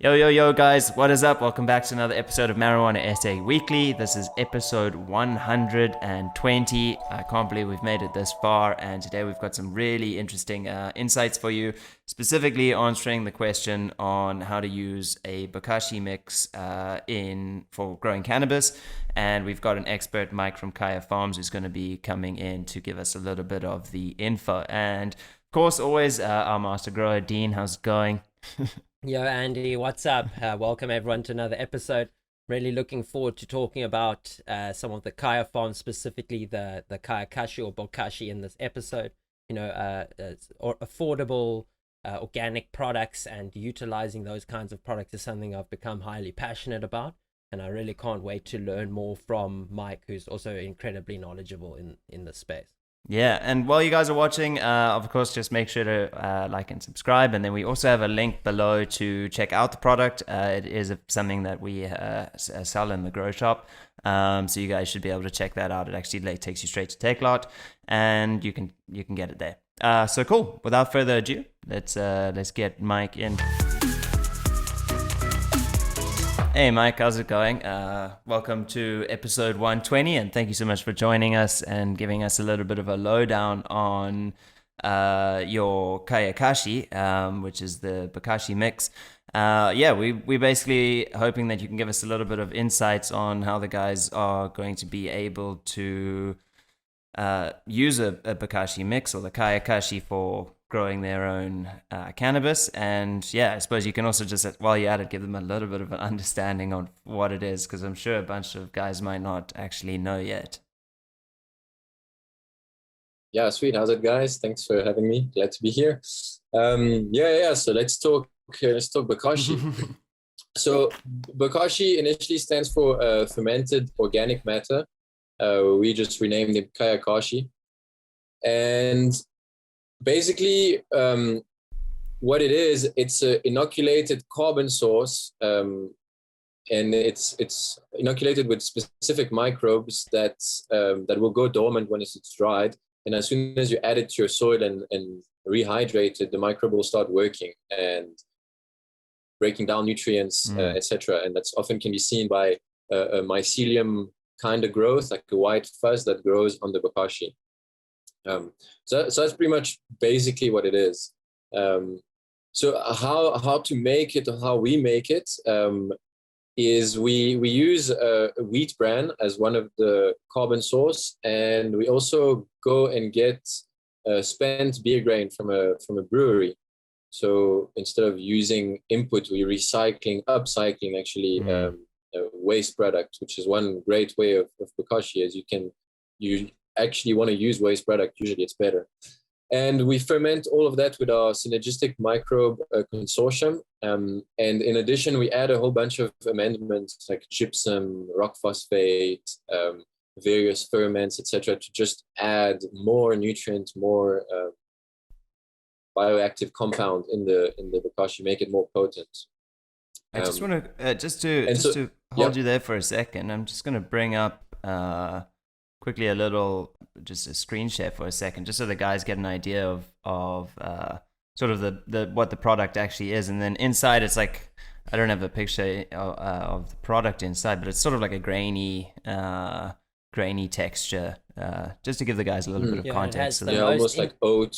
Yo, yo, yo, guys, what is up? Welcome back to another episode of Marijuana SA Weekly. This is episode 120. I can't believe we've made it this far, and today we've got some really interesting insights for you, specifically answering the question on how to use a Bokashi mix for growing cannabis. And we've got an expert, Mike from Kaya Farms, who's going to be coming in to give us a little bit of the info. And of course, always our master grower, Dean. How's it going? Yo, Andy, what's up? Welcome everyone to another episode. Really looking forward to talking about some of the Kaya farms, specifically the Kaya Kashi or Bokashi in this episode. Affordable organic products, and utilizing those kinds of products is something I've become highly passionate about. And I really can't wait to learn more from Mike, who's also incredibly knowledgeable in this space. Yeah, and while you guys are watching, of course, just make sure to like and subscribe. And then we also have a link below to check out the product. It is something that we sell in the grow shop. So you guys should be able to check that out. It actually takes you straight to Takelot, and you can get it there. So cool. Without further ado, let's get Mike in. Hey Mike, how's it going? Welcome to episode 120, and thank you so much for joining us and giving us a little bit of a lowdown on your Kaya Kashi, which is the Bokashi mix. We basically hoping that you can give us a little bit of insights on how the guys are going to be able to use a Bokashi mix or the Kaya Kashi for growing their own cannabis. And yeah, I suppose you can also just, while you're at it, give them a little bit of an understanding on what it is, because I'm sure a bunch of guys might not actually know yet. Yeah, sweet. How's it, guys? Thanks for having me. Glad to be here. So let's talk Bokashi. So Bokashi initially stands for fermented organic matter. We just renamed it Kaya Kashi. And basically, what it is, it's an inoculated carbon source, and it's inoculated with specific microbes that will go dormant when it's dried. And as soon as you add it to your soil and rehydrate it, the microbe will start working and breaking down nutrients, etc. And that's often can be seen by a mycelium kind of growth, like a white fuzz that grows on the Bokashi. So that's pretty much basically what it is. So how to make it, or how we make it, is we use a wheat bran as one of the carbon source, and we also go and get spent beer grain from a brewery. So instead of using input, we're upcycling actually waste product, which is one great way of Bokashi, as you actually want to use waste product. Usually it's better. And we ferment all of that with our synergistic microbe consortium. And in addition, we add a whole bunch of amendments like gypsum, rock phosphate, various ferments, etc., to just add more nutrient, more bioactive compound in the Bokashi, make it more potent. I just want to to hold you there for a second. I'm just going to bring up quickly just a screen share for a second, just so the guys get an idea of sort of the what the product actually is. And then inside, it's like, I don't have a picture of the product inside, but it's sort of like a grainy texture, just to give the guys a little bit of context. Almost like oat.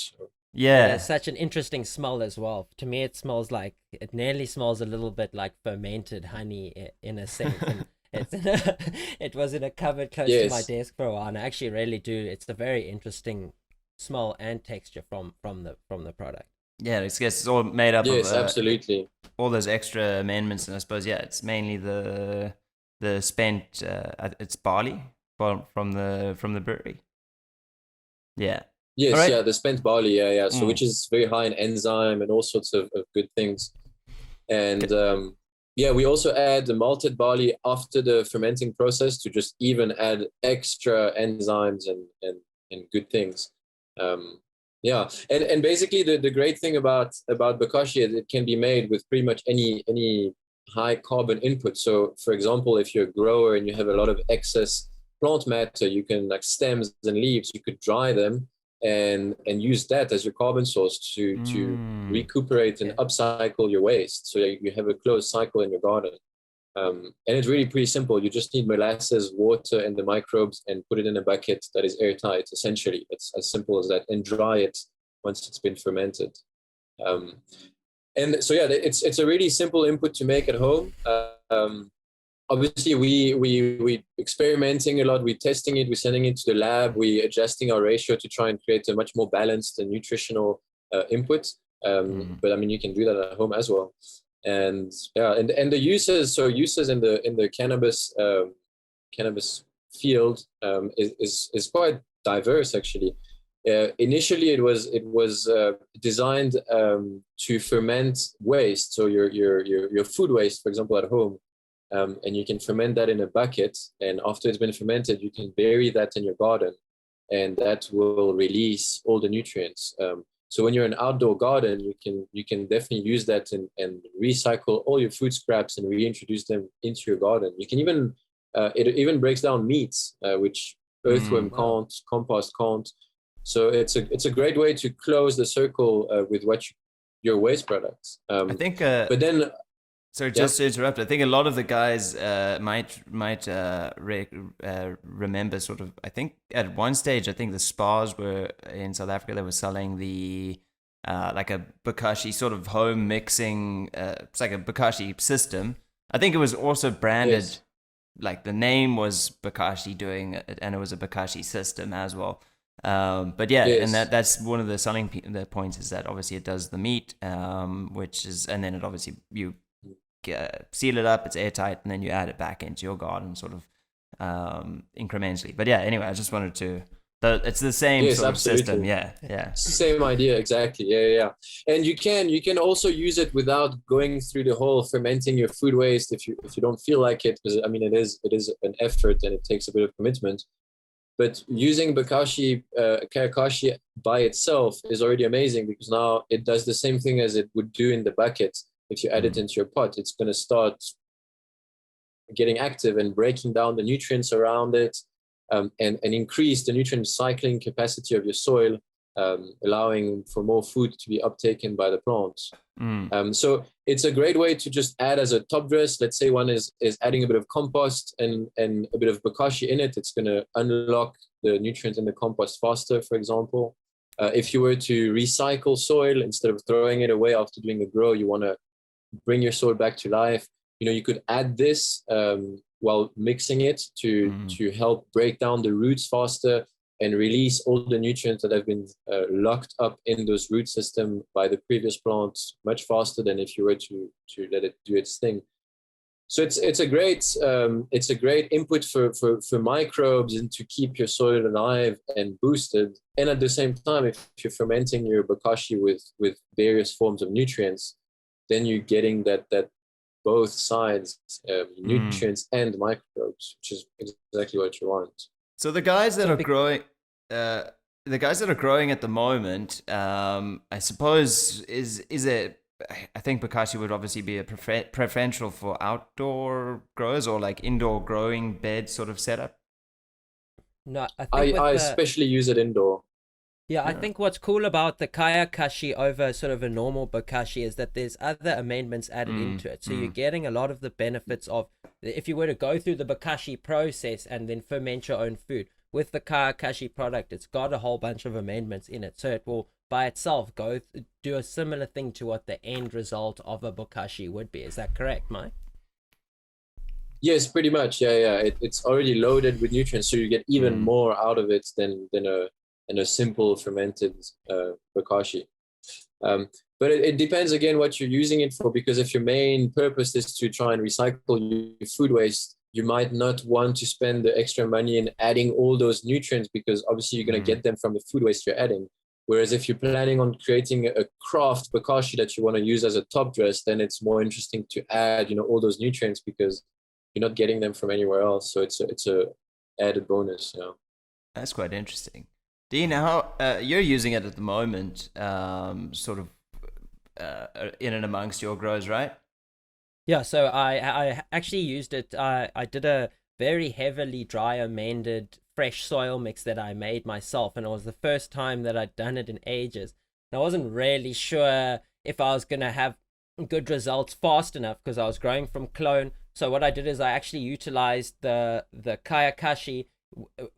Yeah, it's such an interesting smell as well. To me, it nearly smells a little bit like fermented honey in a sense. It was in a cupboard close to my desk for a while, and I actually really do. It's a very interesting smell and texture from the product. Yeah, it's all made up of absolutely all those extra amendments, and I suppose it's mainly the spent it's barley from the brewery. Yeah. Yes, right. The spent barley, so which is very high in enzyme and all sorts of good things. And we also add the malted barley after the fermenting process to just even add extra enzymes and good things. And basically the great thing about Bokashi is it can be made with pretty much any high carbon input. So for example, if you're a grower and you have a lot of excess plant matter, you can, like stems and leaves, you could dry them and use that as your carbon source to recuperate and upcycle your waste. So you have a closed cycle in your garden. And it's really pretty simple. You just need molasses, water, and the microbes, and put it in a bucket that is airtight, essentially. It's as simple as that, and dry it once it's been fermented. And so, yeah, it's a really simple input to make at home. Obviously, we experimenting a lot. We're testing it. We're sending it to the lab. We're adjusting our ratio to try and create a much more balanced and nutritional input. But I mean, you can do that at home as well. And yeah, and the uses. So uses in the cannabis field is quite diverse, actually. Initially, it was designed to ferment waste. So your food waste, for example, at home. And you can ferment that in a bucket, and after it's been fermented, you can bury that in your garden, and that will release all the nutrients. So when you're in an outdoor garden, you can definitely use that and recycle all your food scraps and reintroduce them into your garden. You can even it even breaks down meats, which earthworm can't, compost can't. So it's a great way to close the circle with your waste products. I think, but then. So just to interrupt, I think a lot of the guys might remember sort of, I think at one stage, I think the spas were in South Africa, they were selling the like a Bokashi sort of home mixing, it's like a Bokashi system. I think it was also branded, like the name was Bokashi doing it, and it was a Bokashi system as well. But yeah, and that's one of the selling the points is that obviously it does the meat, which is, and then it obviously you seal it up, it's airtight, and then you add it back into your garden sort of incrementally. But yeah, anyway, I just wanted to, it's the same sort of system. Yeah. Same idea, exactly. Yeah. And you can also use it without going through the whole fermenting your food waste if you don't feel like it, because I mean it is an effort and it takes a bit of commitment. But using Bokashi, Karakashi by itself is already amazing, because now it does the same thing as it would do in the bucket. If you add it into your pot, it's going to start getting active and breaking down the nutrients around it, and increase the nutrient cycling capacity of your soil, allowing for more food to be uptaken by the plants. So it's a great way to just add as a top dress. Let's say one is adding a bit of compost and a bit of Bokashi in it. It's going to unlock the nutrients in the compost faster, for example. If you were to recycle soil, instead of throwing it away after doing a grow, you want to bring your soil back to life. You could add this while mixing it to help break down the roots faster and release all the nutrients that have been locked up in those root system by the previous plants much faster than if you were to let it do its thing. So it's a great input for microbes and to keep your soil alive and boosted. And at the same time, if you're fermenting your Bokashi with various forms of nutrients, then you're getting that both sides, nutrients and microbes, which is exactly what you want. So the guys that are growing, at the moment, I suppose is it. I think Bokashi would obviously be a preferential for outdoor growers or like indoor growing bed sort of setup. No, I especially use it indoor. Yeah, I think what's cool about the Karakashi over sort of a normal Bokashi is that there's other amendments added into it. So you're getting a lot of the benefits of, if you were to go through the Bokashi process and then ferment your own food, with the Karakashi product, it's got a whole bunch of amendments in it. So it will by itself do a similar thing to what the end result of a Bokashi would be. Is that correct, Mike? Yes, pretty much. Yeah. It's already loaded with nutrients, so you get even more out of it than a simple fermented Bokashi. But it depends again what you're using it for, because if your main purpose is to try and recycle your food waste, you might not want to spend the extra money in adding all those nutrients, because obviously you're going to get them from the food waste you're adding. Whereas if you're planning on creating a craft Bokashi that you want to use as a top dress, then it's more interesting to add, all those nutrients, because you're not getting them from anywhere else. So it's a added bonus. That's quite interesting. Dean, how you're using it at the moment, sort of in and amongst your grows, right? Yeah, so I actually used it. I did a very heavily dry amended fresh soil mix that I made myself, and it was the first time that I'd done it in ages. And I wasn't really sure if I was gonna have good results fast enough because I was growing from clone. So what I did is I actually utilized the Kayakashi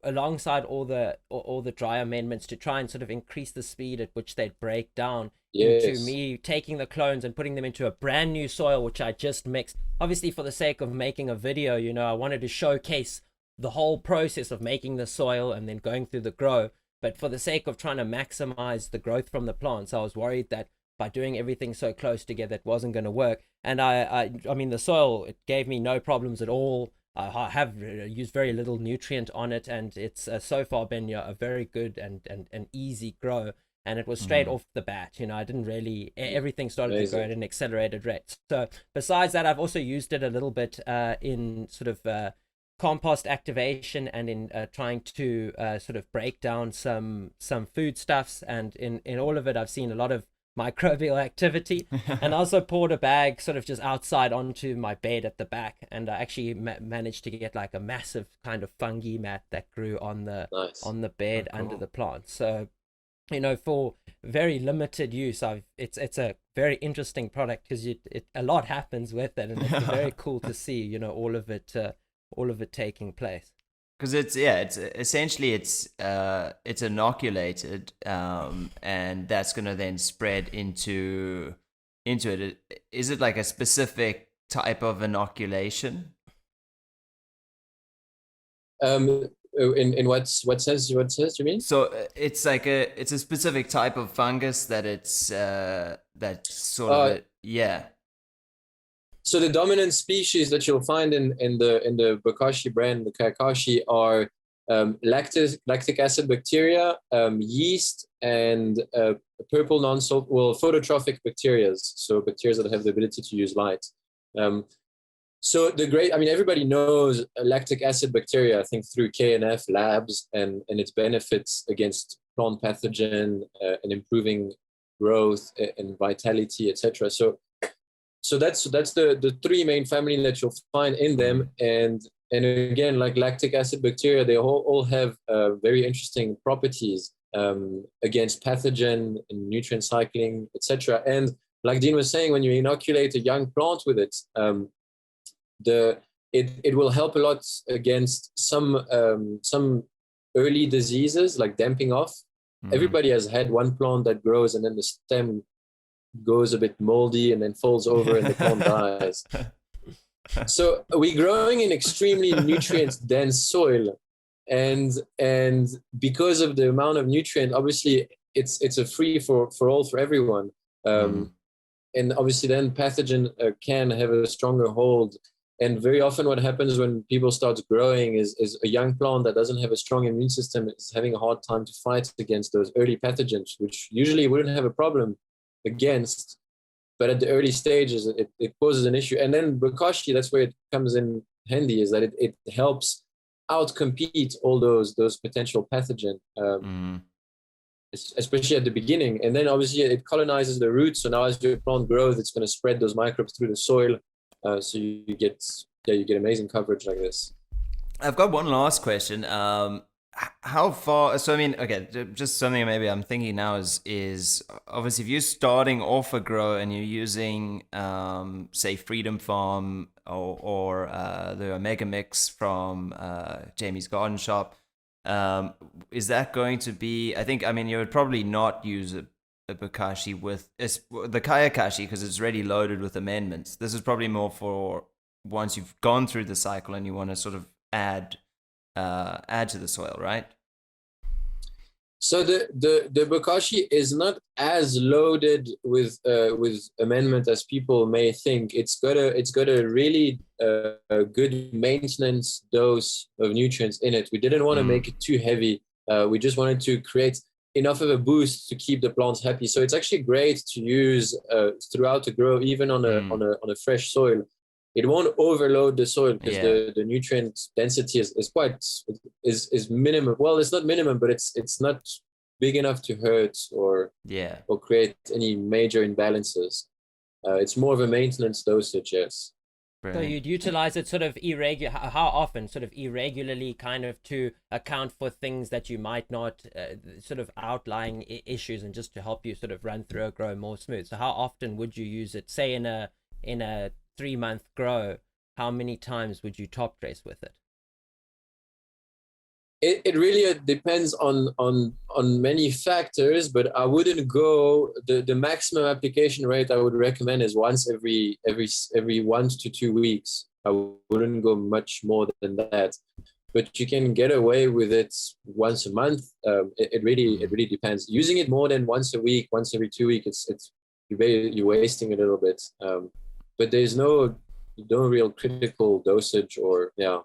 alongside all the dry amendments to try and sort of increase the speed at which they'd break down into me taking the clones and putting them into a brand new soil which I just mixed. Obviously, for the sake of making a video, you know, I wanted to showcase the whole process of making the soil and then going through the grow. But for the sake of trying to maximize the growth from the plants, I was worried that by doing everything so close together, it wasn't going to work. And I mean, the soil, it gave me no problems at all. I have used very little nutrient on it, and it's so far been a very good and easy grow. And it was straight off the bat. You know, I didn't really, everything started to grow at an accelerated rate. So besides that, I've also used it a little bit in sort of compost activation and in trying to sort of break down some foodstuffs. And in all of it, I've seen a lot of microbial activity. And I also poured a bag sort of just outside onto my bed at the back, and I actually managed to get like a massive kind of fungi mat that grew on the bed under the plant. So, you know, for very limited use, it's a very interesting product because a lot happens with it, and it's very cool to see, you know, all of it taking place. Because it's essentially it's inoculated, and that's gonna then spread into it. Is it like a specific type of inoculation? In what sense do you mean? So it's like it's a specific type of fungus that it's that sort of yeah. So the dominant species that you'll find in the Bokashi brand, the Kayakashi, are lactic acid bacteria, yeast, and purple phototrophic bacteria. So bacteria that have the ability to use light. So everybody knows lactic acid bacteria, I think, through KNF labs and its benefits against plant pathogen and improving growth and vitality, etc. So that's the three main family that you'll find in them, and again, like lactic acid bacteria, they all have very interesting properties against pathogen and nutrient cycling, etc. And like Dean was saying, when you inoculate a young plant with it, it will help a lot against some early diseases like damping off. Everybody has had one plant that grows and then the stem goes a bit moldy and then falls over and the plant dies. So we're growing in extremely nutrient dense soil, and because of the amount of nutrient, obviously it's a free for all for everyone. And obviously then pathogen can have a stronger hold. And very often what happens when people start growing is a young plant that doesn't have a strong immune system is having a hard time to fight against those early pathogens, which usually wouldn't have a problem against, but at the early stages it poses an issue. And then Bokashi, that's where it comes in handy, is that it helps outcompete all those potential pathogen, especially at the beginning. And then obviously it colonizes the roots, so now as your plant grows, it's going to spread those microbes through the soil, so you get amazing coverage like this. I've got one last question. How far? So I mean, okay, just something maybe I'm thinking now is obviously if you're starting off a grow and you're using say Freedom Farm or the Omega Mix from Jamie's Garden Shop, is that going to be? I mean you would probably not use a Bokashi with the Kayakashi because it's already loaded with amendments. This is probably more for once you've gone through the cycle and you want to sort of add to the soil, right? So the Bokashi is not as loaded with amendment as people may think. It's got a really good maintenance dose of nutrients in it. We didn't want to make it too heavy. We just wanted to create enough of a boost to keep the plants happy. So it's actually great to use throughout the grow, even on a fresh soil. It won't overload the soil because the nutrient density is minimum. Well, it's not minimum, but it's not big enough to hurt or create any major imbalances. It's more of a maintenance dosage, yes. So you'd utilize it sort of how often, sort of irregularly, kind of to account for things that you might not, sort of outlying issues, and just to help you sort of run through a grow more smooth. So how often would you use it? Say in a 3-month grow, how many times would you top dress with it? It really depends on many factors, but I wouldn't go the maximum application rate I would recommend is once every 1 to 2 weeks. I wouldn't go much more than that, but you can get away with it once a month. It really depends. Using it more than once a week, once every 2 weeks, you're wasting a little bit. But there's no real critical dosage or yeah.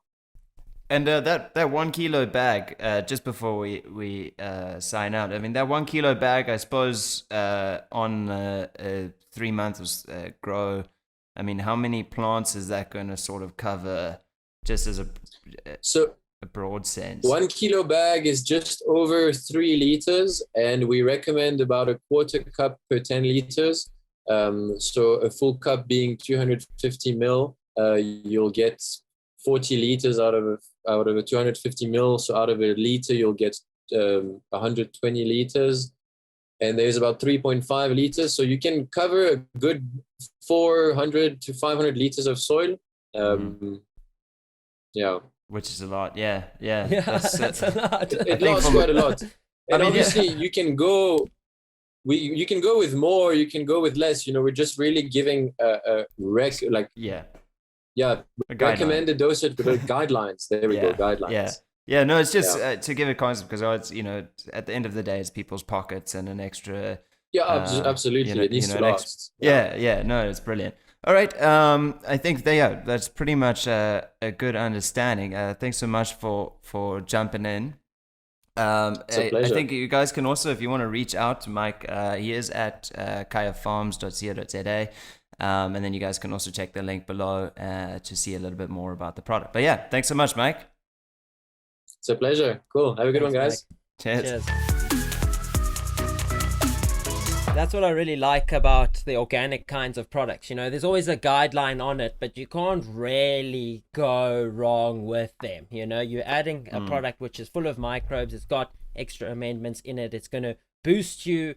And that 1 kilo bag, just before we sign out, I mean, that 1 kilo bag, I suppose, on a 3 months grow, I mean, how many plants is that going to sort of cover, just as a broad sense? 1 kilo bag is just over 3 liters, and we recommend about a quarter cup per 10 liters. So a full cup being 250 mil, you'll get 40 liters out of a 250 mil. So out of a liter, you'll get 120 liters. And there's about 3.5 liters. So you can cover a good 400 to 500 liters of soil. Yeah. Which is a lot. Yeah. That's a lot. It lasts quite a lot. And obviously you can go... You can go with more, you can go with less. We're just really giving recommended dosage, but guidelines. There we go, guidelines. Yeah. No, it's just to give a concept, because at the end of the day, it's people's pockets and an extra. Yeah, absolutely. It needs to last. Yeah. No, it's brilliant. All right. I think that's pretty much a good understanding. Thanks so much for jumping in. I think you guys can also, if you want to reach out to Mike, he is at kayafarms.co.za, and then you guys can also check the link below to see a little bit more about the product. But yeah, thanks so much, Mike. It's a pleasure. Cool. Have a good one, guys. Cheers. That's what I really like about the organic kinds of products. There's always a guideline on it, but you can't really go wrong with them. You're adding a product which is full of microbes. It's got extra amendments in it. It's going to boost you.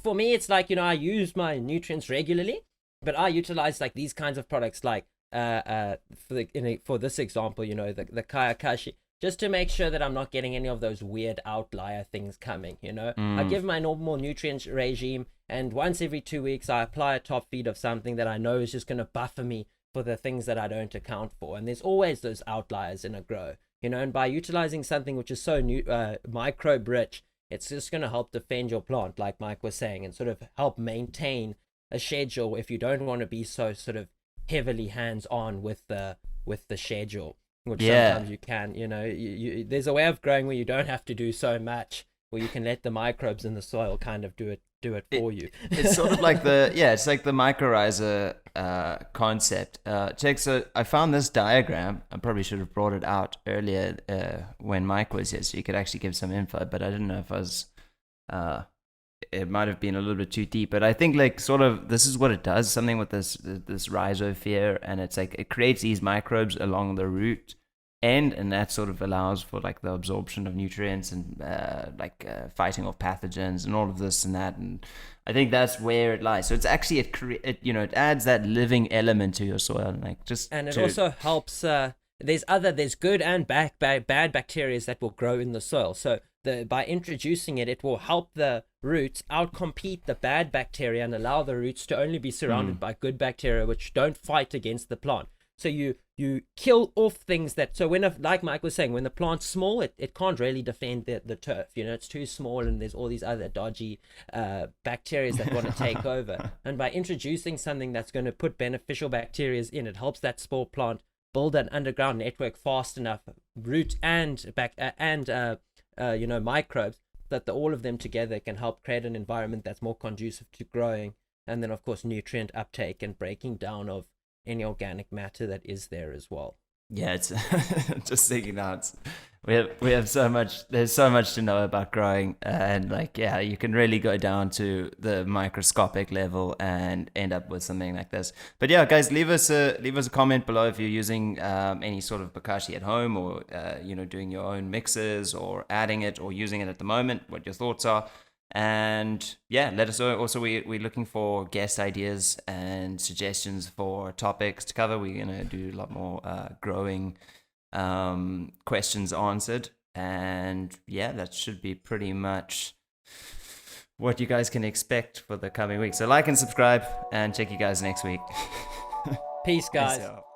For me, it's like, I use my nutrients regularly, but I utilize like these kinds of products, like for this example, the Bokashi, just to make sure that I'm not getting any of those weird outlier things coming. I give my normal nutrient regime, and once every 2 weeks I apply a top feed of something that I know is just going to buffer me for the things that I don't account for. And there's always those outliers in a grow, and by utilizing something which is so microbe rich, it's just going to help defend your plant, like Mike was saying, and sort of help maintain a schedule if you don't want to be so sort of heavily hands-on with the schedule, which sometimes you can. There's a way of growing where you don't have to do so much, where you can let the microbes in the soil kind of do it for you. It's sort of like the mycorrhiza concept. So I found this diagram. I probably should have brought it out earlier when Mike was here, so you could actually give some info, but I didn't know if I was it might have been a little bit too deep, but I think like sort of this is what it does, something with this rhizosphere, and it's like it creates these microbes along the root end, and that sort of allows for like the absorption of nutrients and fighting off pathogens and all of this and that, and I think that's where it lies. So it's actually it adds that living element to your soil, and it also helps. There's good and bad bacteria that will grow in the soil. So by introducing it will help the roots outcompete the bad bacteria and allow the roots to only be surrounded by good bacteria which don't fight against the plant. So you kill off things like Mike was saying, when the plant's small, it can't really defend the turf. It's too small, and there's all these other dodgy bacteria that want to take over. And by introducing something that's going to put beneficial bacteria in, it helps that spore plant build an underground network fast enough, root and microbes, that all of them together can help create an environment that's more conducive to growing, and then of course nutrient uptake and breaking down of any organic matter that is there as well. Yeah, it's just thinking now. We have so much. There's so much to know about growing, and like you can really go down to the microscopic level and end up with something like this. But yeah, guys, leave us a comment below if you're using any sort of Bokashi at home, or doing your own mixes, or adding it, or using it at the moment. What your thoughts are. And yeah, let us know. Also, we're looking for guest ideas and suggestions for topics to cover. We're gonna do a lot more growing questions answered, and yeah, that should be pretty much what you guys can expect for the coming week. So like and subscribe, and check you guys next week. Peace, guys. Peace out.